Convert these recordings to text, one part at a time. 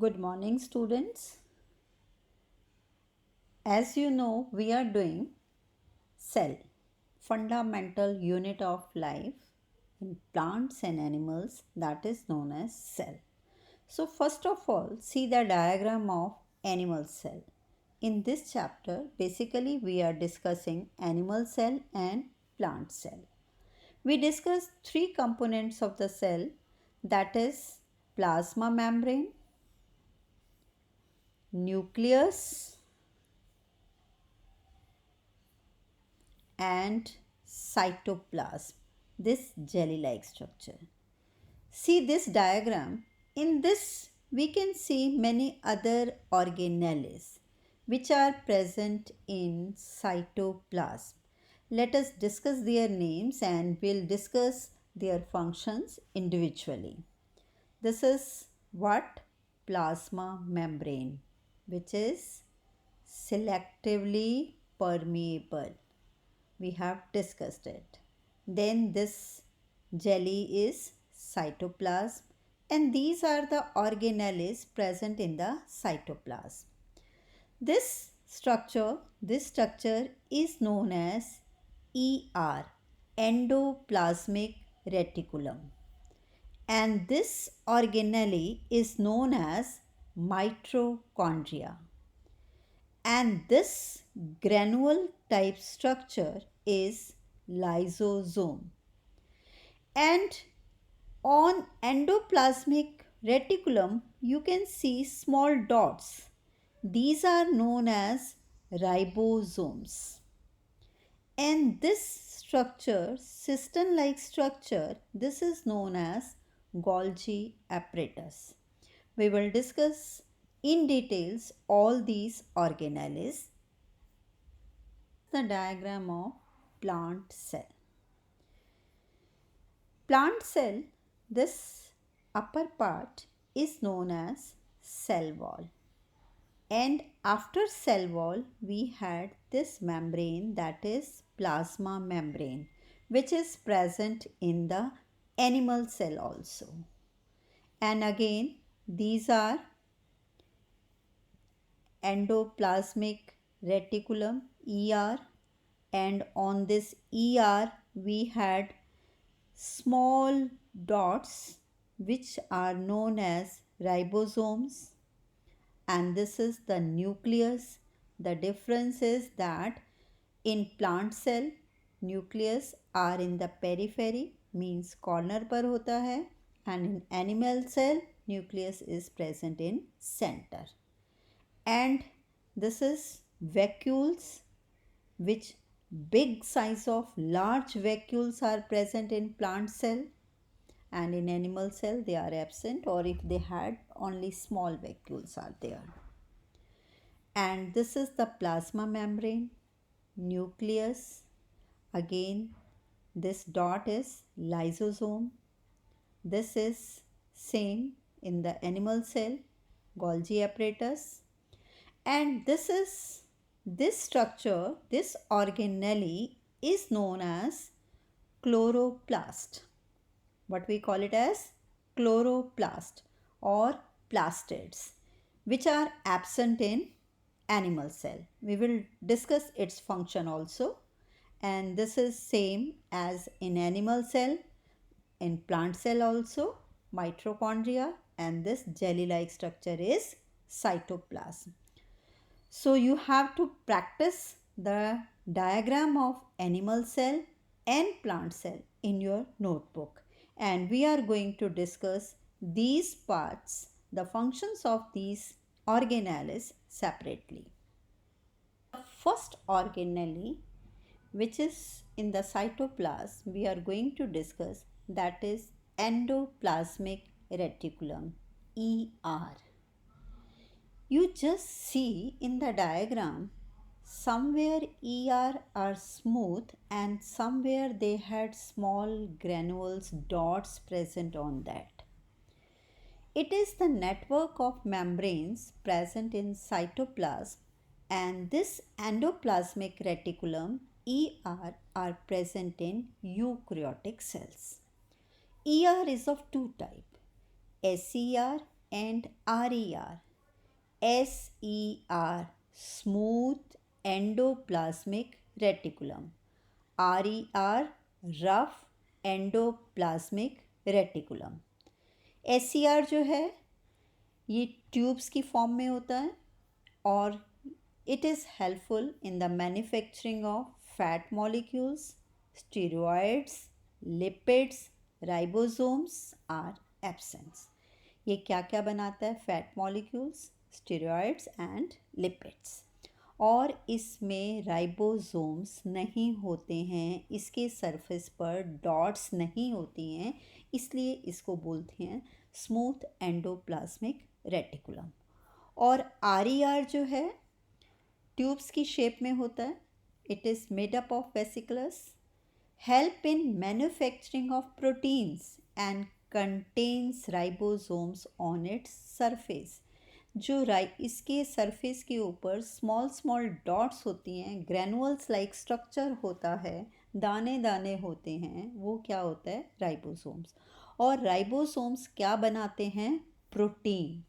Good morning, students. As you know, we are doing cell, fundamental unit of life in plants and animals, that is known as cell. So, first of all, see the diagram of animal cell. In this chapter, basically, we are discussing animal cell and plant cell. We discussed three components of the cell, that is plasma membrane, nucleus, and cytoplasm, this jelly like structure. See this diagram. In this, we can see many other organelles which are present in cytoplasm. Let us discuss their names and we'll discuss their functions individually. This is what? Plasma membrane, which is selectively permeable. We have discussed it. Then this jelly is cytoplasm, and these are the organelles present in the cytoplasm. This structure is known as ER, endoplasmic reticulum, and this organelle is known as mitochondria. And this granule type structure is lysosome. And on endoplasmic reticulum, you can see small dots. These are known as ribosomes. And this structure, cistern like structure, this is known as Golgi apparatus. We will discuss in details all these organelles. The diagram of plant cell. Plant cell, this upper part is known as cell wall. And after cell wall, we had this membrane, that is plasma membrane, which is present in the animal cell also. And again, these are endoplasmic reticulum, ER, and on this ER we had small dots which are known as ribosomes, and this is the nucleus. The difference is that in plant cell nucleus are in the periphery, means corner par hota hai, and in animal cell nucleus is present in center. And this is vacuoles, which big size of large vacuoles are present in plant cell, and in animal cell they are absent, or if they had, only small vacuoles are there. And this is the plasma membrane, nucleus. Again, this dot is lysosome. This is same in the animal cell, Golgi apparatus. And this structure, this organelle is known as chloroplast. What we call it as chloroplast or plastids, which are absent in animal cell. We will discuss its function also. And this is same as in animal cell, in plant cell also, mitochondria, and this jelly like structure is cytoplasm. So you have to practice the diagram of animal cell and plant cell in your notebook. And we are going to discuss these parts, the functions of these organelles separately. The first organelle, which is in the cytoplasm, we are going to discuss, that is endoplasmic reticulum, ER. You just see in the diagram, somewhere ER are smooth and somewhere they had small granules, dots present on that. It is the network of membranes present in cytoplasm, and this endoplasmic reticulum, ER, are present in eukaryotic cells. ER is of two types, SER and RER. SER, smooth endoplasmic reticulum. RER, rough endoplasmic reticulum. SER जो है ये tubes की form में होता है और it is helpful in the manufacturing of fat molecules, steroids, lipids, ribosomes are absent. ये क्या क्या बनाता है? Fat molecules, steroids and lipids. और इसमें राइबोसोम्स नहीं होते हैं, इसके सरफेस पर डॉट्स नहीं होती हैं, इसलिए इसको बोलते हैं स्मूथ एंडोप्लाज्मिक रेटिकुलम। और आर जो है ट्यूब्स की शेप में होता है। It is made up of vesicles, help in manufacturing of proteins and contains ribosomes on its surface. जो इसके सरफेस के ऊपर स्मॉल स्मॉल डॉट्स होती हैं, ग्रैनुअल्स लाइक स्ट्रक्चर होता है, दाने दाने होते हैं, वो क्या होता है? राइबोसोम्स। और राइबोसोम्स क्या बनाते हैं? प्रोटीन।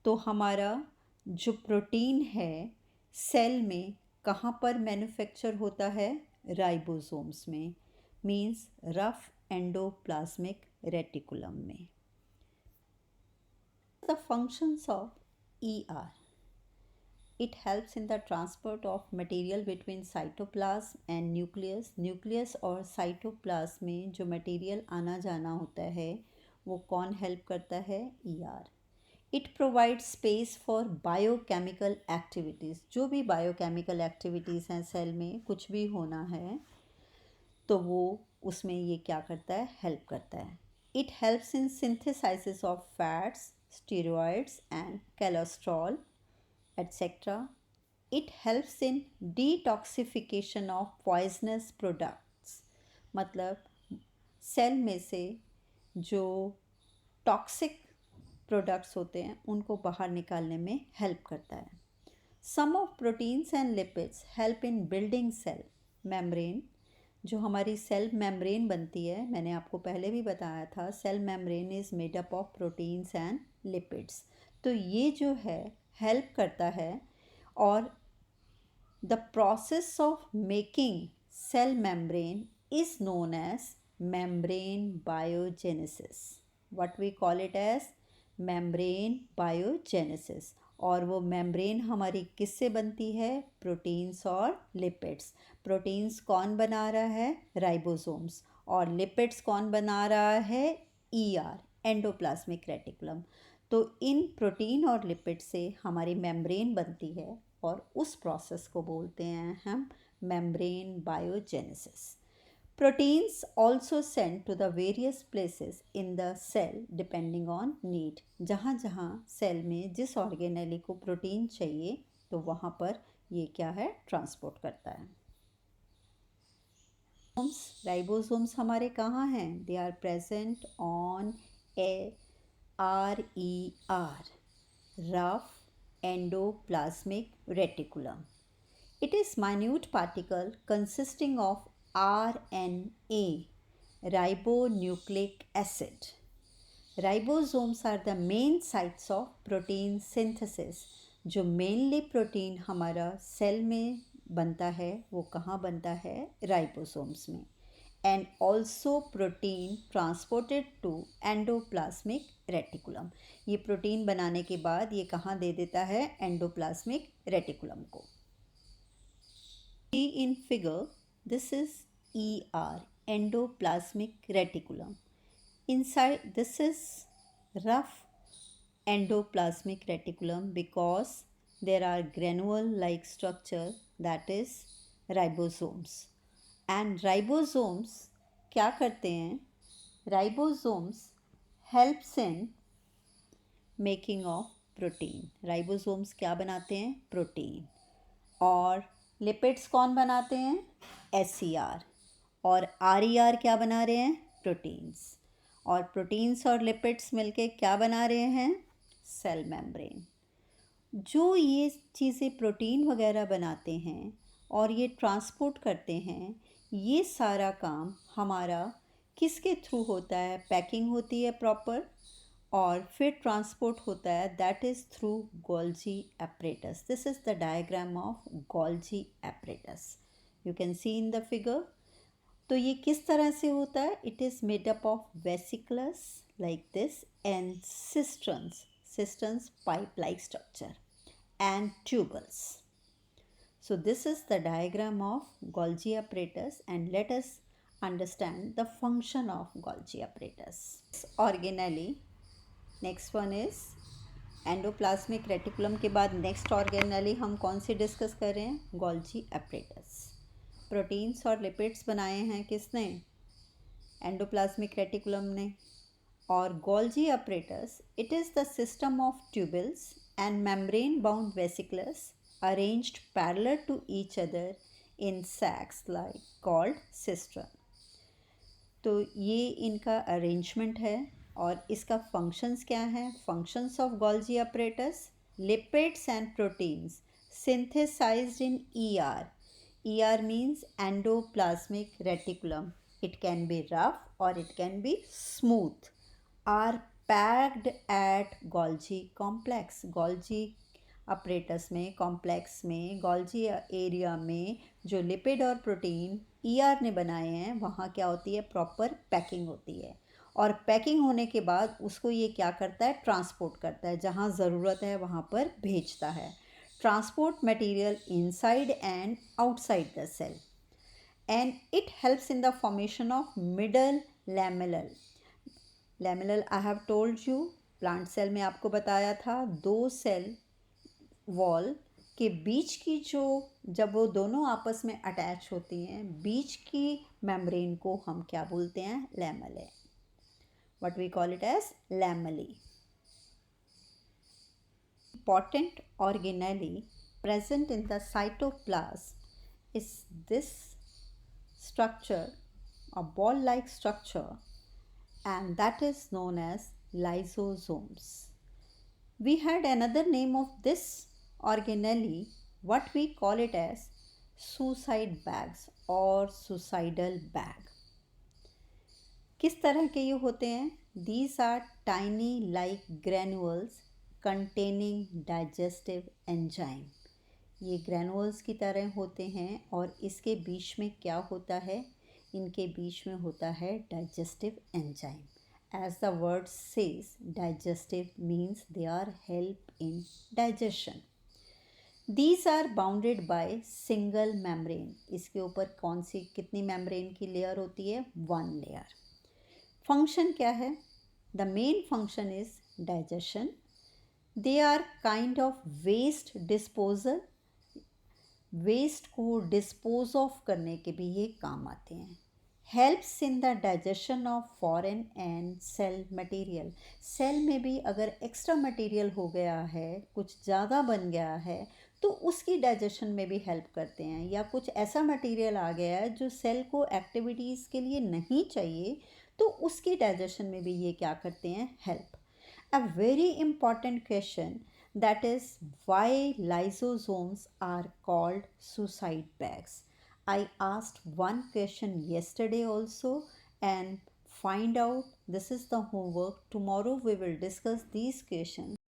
तो हमारा जो प्रोटीन है सेल में कहाँ पर मैन्युफैक्चर होता है? राइबोसोम्स में, मीन्स रफ एंडोप्लाज्मिक रेटिकुलम में। The functions of ER. It helps in the transport of material between cytoplasm and nucleus. Nucleus और cytoplasm में जो material आना जाना होता है वो कौन help करता है? ER. It provides space for biochemical activities. जो भी biochemical activities हैं सेल में, कुछ भी होना है तो वो उसमें ये क्या करता है? हेल्प करता है। It helps in synthesis of fats, steroids and cholesterol, etc. It helps in detoxification of poisonous products. मतलब सेल में से जो टॉक्सिक प्रोडक्ट्स होते हैं उनको बाहर निकालने में हेल्प करता है। Some of proteins and lipids help in building cell membrane. जो हमारी सेल मेम्ब्रेन बनती है, मैंने आपको पहले भी बताया था, cell membrane is made up of proteins and lipids. तो ये जो है हेल्प करता है। और the process of making cell membrane is known as membrane biogenesis. What we call it as membrane biogenesis. और वो मेम्ब्रेन हमारी किससे बनती है? प्रोटीन्स और लिपिड्स। प्रोटीन्स कौन बना रहा है? राइबोसोम्स। और लिपिड्स कौन बना रहा है? ER, endoplasmic reticulum. तो इन प्रोटीन और लिपिड से हमारी मेम्ब्रेन बनती है और उस प्रोसेस को बोलते हैं हम membrane biogenesis. Proteins also sent to the various places in the cell depending on need. जहाँ जहाँ सेल में जिस ऑर्गेनेली को प्रोटीन चाहिए तो वहाँ पर ये क्या है? ट्रांसपोर्ट करता है। राइबोसोम्स हमारे कहाँ हैं? They are present on RER, rough endoplasmic reticulum. It is minute particle consisting of RNA, ribonucleic acid. Ribosomes are the main sites of protein synthesis. जो मेनली प्रोटीन हमारा सेल में बनता है वो कहाँ बनता है? राइबोसोम्स में। And also protein transported to endoplasmic reticulum. ये प्रोटीन बनाने के बाद ये कहाँ दे देता है? एंडोप्लाज्मिक रेटिकुलम को। In figure, this is ER, endoplasmic reticulum. Inside this is rough endoplasmic reticulum because there are granule like structure, that is ribosomes. And ribosomes क्या करते हैं? Ribosomes helps in making of protein. Ribosomes क्या बनाते हैं? Protein. और lipids कौन बनाते हैं? SER। और RER क्या बना रहे हैं? प्रोटीन्स। और प्रोटीन्स और लिपिड्स मिलके क्या बना रहे हैं? Cell membrane. जो ये चीज़ें प्रोटीन वगैरह बनाते हैं और ये ट्रांसपोर्ट करते हैं, ये सारा काम हमारा किसके थ्रू होता है? पैकिंग होती है प्रॉपर और फिर ट्रांसपोर्ट होता है, that is through Golgi apparatus. This is the diagram of Golgi apparatus. You can see in the figure. तो ये किस तरह से होता है? It is made up of vesicles like this and cisterns pipe like structure and tubules. So this is the diagram of Golgi apparatus, and let us understand the function of Golgi apparatus. Organelle. Next one is endoplasmic reticulum के बाद next organelle हम कौन सी discuss कर रहे हैं? Golgi apparatus. Proteins और lipids बनाए हैं किसने? एंडोप्लाज्मिक रेटिकुलम ने. और Golgi apparatus, it is the system of tubules and membrane bound vesicles arranged parallel to each other in sacs like called cistern. तो ये इनका अरेंजमेंट है. और इसका फंक्शंस क्या हैं? Functions of Golgi apparatus: lipids and proteins synthesized in ER. ER means endoplasmic reticulum. It can be rough or it can be smooth. Are packed at Golgi complex. Golgi apparatus में, complex में, Golgi area में जो lipid और protein ER ने बनाए हैं, वहाँ क्या होती है? प्रॉपर पैकिंग होती है. और पैकिंग होने के बाद उसको ये क्या करता है? ट्रांसपोर्ट करता है. जहाँ ज़रूरत है वहाँ पर भेजता है. Transport material inside and outside the cell, and it helps in the formation of middle lamella. Lamella I have told you, plant cell में आपको बताया था, 2 सेल वॉल के बीच की जब वो दोनों आपस में अटैच होती हैं, बीच की मेम्ब्रेन को हम क्या बोलते हैं? लैमेले. What we call it as lamellae. Important organelle present in the cytoplasm is this structure, a ball-like structure, and that is known as lysosomes. We had another name of this organelle, what we call it as suicide bags or suicidal bag. किस तरह के ये होते हैं? These are tiny like granules containing digestive enzyme. ये granules की तरह होते हैं और इसके बीच में क्या होता है? इनके बीच में होता है digestive enzyme. As the word says, digestive means they are help in digestion. These are bounded by single membrane. इसके ऊपर कौन सी कितनी membrane की लेयर होती है? 1 layer. फंक्शन क्या है? The main function is digestion. They are kind of waste disposal. Waste को डिस्पोज ऑफ करने के भी ये काम आते हैं. Helps in the digestion of foreign and cell material. Cell में भी अगर एक्स्ट्रा मटेरियल हो गया है, कुछ ज़्यादा बन गया है, तो उसकी डाइजेशन में भी हेल्प करते हैं. या कुछ ऐसा मटेरियल आ गया है जो सेल को एक्टिविटीज़ के लिए नहीं चाहिए, तो उसकी डाइजेशन में भी ये क्या करते हैं? Help. A very important question, that is why lysosomes are called suicide bags. I asked one question yesterday also, and find out. This is the homework. Tomorrow we will discuss these questions.